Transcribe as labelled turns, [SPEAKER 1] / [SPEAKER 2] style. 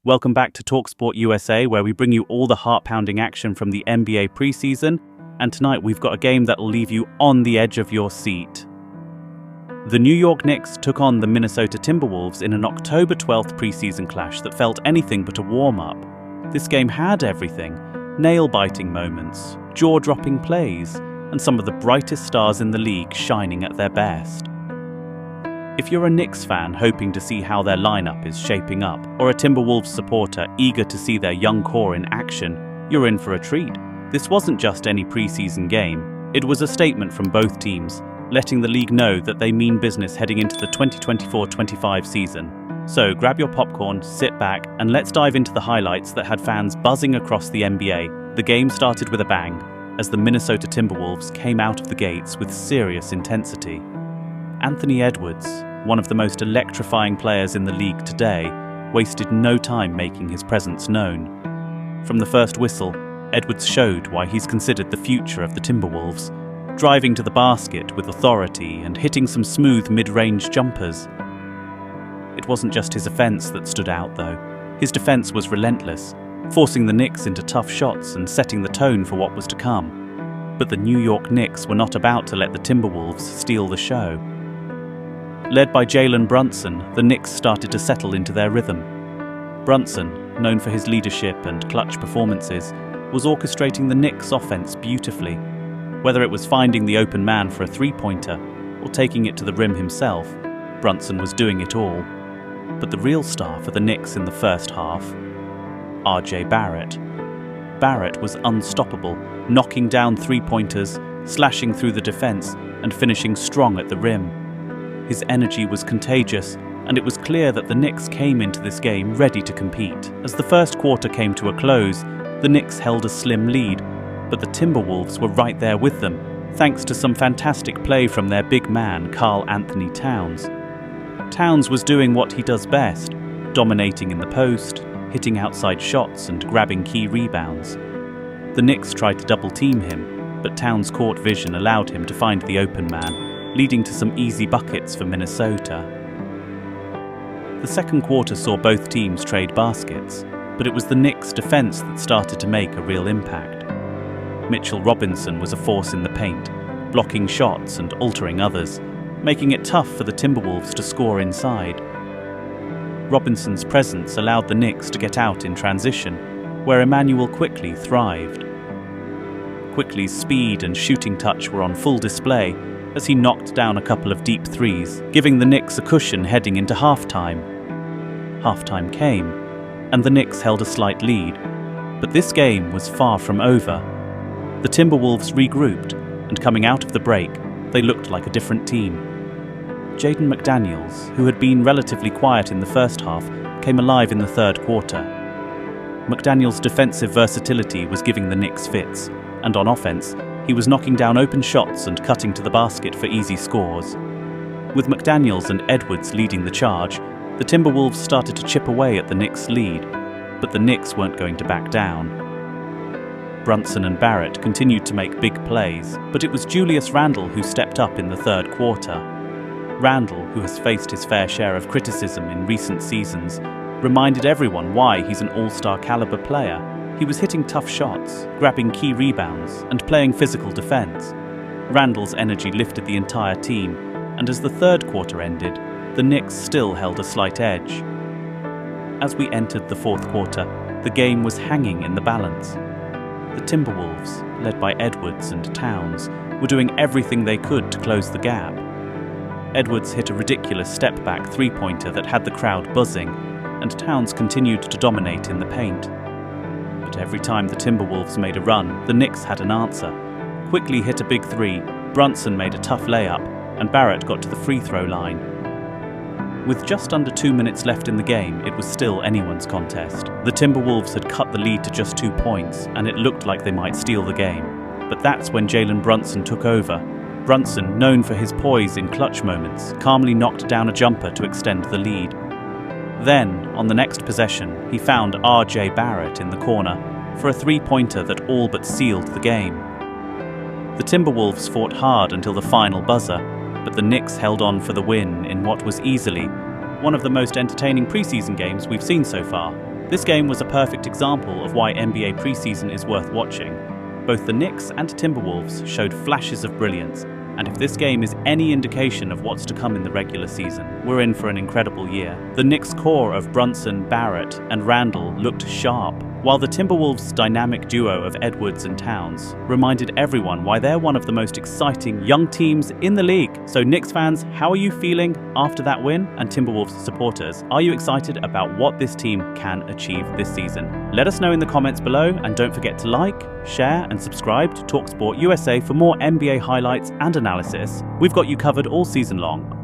[SPEAKER 1] Welcome back to TalkSport USA, where we bring you all the heart-pounding action from the NBA Preseason, and tonight we've got a game that'll leave you on the edge of your seat. The New York Knicks took on the Minnesota Timberwolves in an October 12th preseason clash that felt anything but a warm-up. This game had everything: nail-biting moments, jaw-dropping plays, and some of the brightest stars in the league shining at their best. If you're a Knicks fan hoping to see how their lineup is shaping up, or a Timberwolves supporter eager to see their young core in action, you're in for a treat. This wasn't just any preseason game, it was a statement from both teams, letting the league know that they mean business heading into the 2024-25 season. So grab your popcorn, sit back, and let's dive into the highlights that had fans buzzing across the NBA. The game started with a bang, as the Minnesota Timberwolves came out of the gates with serious intensity. Anthony Edwards, one of the most electrifying players in the league today, wasted no time making his presence known. From the first whistle, Edwards showed why he's considered the future of the Timberwolves, driving to the basket with authority and hitting some smooth mid-range jumpers. It wasn't just his offense that stood out, though. His defense was relentless, forcing the Knicks into tough shots and setting the tone for what was to come. But the New York Knicks were not about to let the Timberwolves steal the show. Led by Jalen Brunson, the Knicks started to settle into their rhythm. Brunson, known for his leadership and clutch performances, was orchestrating the Knicks' offense beautifully. Whether it was finding the open man for a three-pointer or taking it to the rim himself, Brunson was doing it all. But the real star for the Knicks in the first half, RJ Barrett. Barrett was unstoppable, knocking down three-pointers, slashing through the defense, and finishing strong at the rim. His energy was contagious, and it was clear that the Knicks came into this game ready to compete. As the first quarter came to a close, the Knicks held a slim lead, but the Timberwolves were right there with them, thanks to some fantastic play from their big man, Karl-Anthony Towns. Towns was doing what he does best, dominating in the post, hitting outside shots and grabbing key rebounds. The Knicks tried to double-team him, but Towns' court vision allowed him to find the open man, leading to some easy buckets for Minnesota. The second quarter saw both teams trade baskets, but it was the Knicks' defense that started to make a real impact. Mitchell Robinson was a force in the paint, blocking shots and altering others, making it tough for the Timberwolves to score inside. Robinson's presence allowed the Knicks to get out in transition, where Emmanuel Quickley thrived. Quickley's speed and shooting touch were on full display as he knocked down a couple of deep threes, giving the Knicks a cushion heading into halftime. Halftime came, and the Knicks held a slight lead, but this game was far from over. The Timberwolves regrouped, and coming out of the break, they looked like a different team. Jaden McDaniels, who had been relatively quiet in the first half, came alive in the third quarter. McDaniels' defensive versatility was giving the Knicks fits, and on offense, he was knocking down open shots and cutting to the basket for easy scores. With McDaniels and Edwards leading the charge, the Timberwolves started to chip away at the Knicks' lead, but the Knicks weren't going to back down. Brunson and Barrett continued to make big plays, but it was Julius Randle who stepped up in the third quarter. Randle, who has faced his fair share of criticism in recent seasons, reminded everyone why he's an all-star caliber player. He was hitting tough shots, grabbing key rebounds, and playing physical defense. Randle's energy lifted the entire team, and as the third quarter ended, the Knicks still held a slight edge. As we entered the fourth quarter, the game was hanging in the balance. The Timberwolves, led by Edwards and Towns, were doing everything they could to close the gap. Edwards hit a ridiculous step-back three-pointer that had the crowd buzzing, and Towns continued to dominate in the paint. But every time the Timberwolves made a run, the Knicks had an answer. Quickley hit a big three, Brunson made a tough layup, and Barrett got to the free throw line. With just under 2 minutes left in the game, it was still anyone's contest. The Timberwolves had cut the lead to just 2 points, and it looked like they might steal the game. But that's when Jalen Brunson took over. Brunson, known for his poise in clutch moments, calmly knocked down a jumper to extend the lead. Then, on the next possession, he found RJ Barrett in the corner for a three-pointer that all but sealed the game. The Timberwolves fought hard until the final buzzer, but the Knicks held on for the win in what was easily one of the most entertaining preseason games we've seen so far. This game was a perfect example of why NBA Preseason is worth watching. Both the Knicks and Timberwolves showed flashes of brilliance, and if this game is any indication of what's to come in the regular season, we're in for an incredible year. The Knicks' core of Brunson, Barrett, and Randall looked sharp, while the Timberwolves' dynamic duo of Edwards and Towns reminded everyone why they're one of the most exciting young teams in the league. So Knicks fans, how are you feeling after that win? And Timberwolves supporters, are you excited about what this team can achieve this season? Let us know in the comments below, and don't forget to like, share, and subscribe to TalkSport USA for more NBA highlights and analysis. We've got you covered all season long.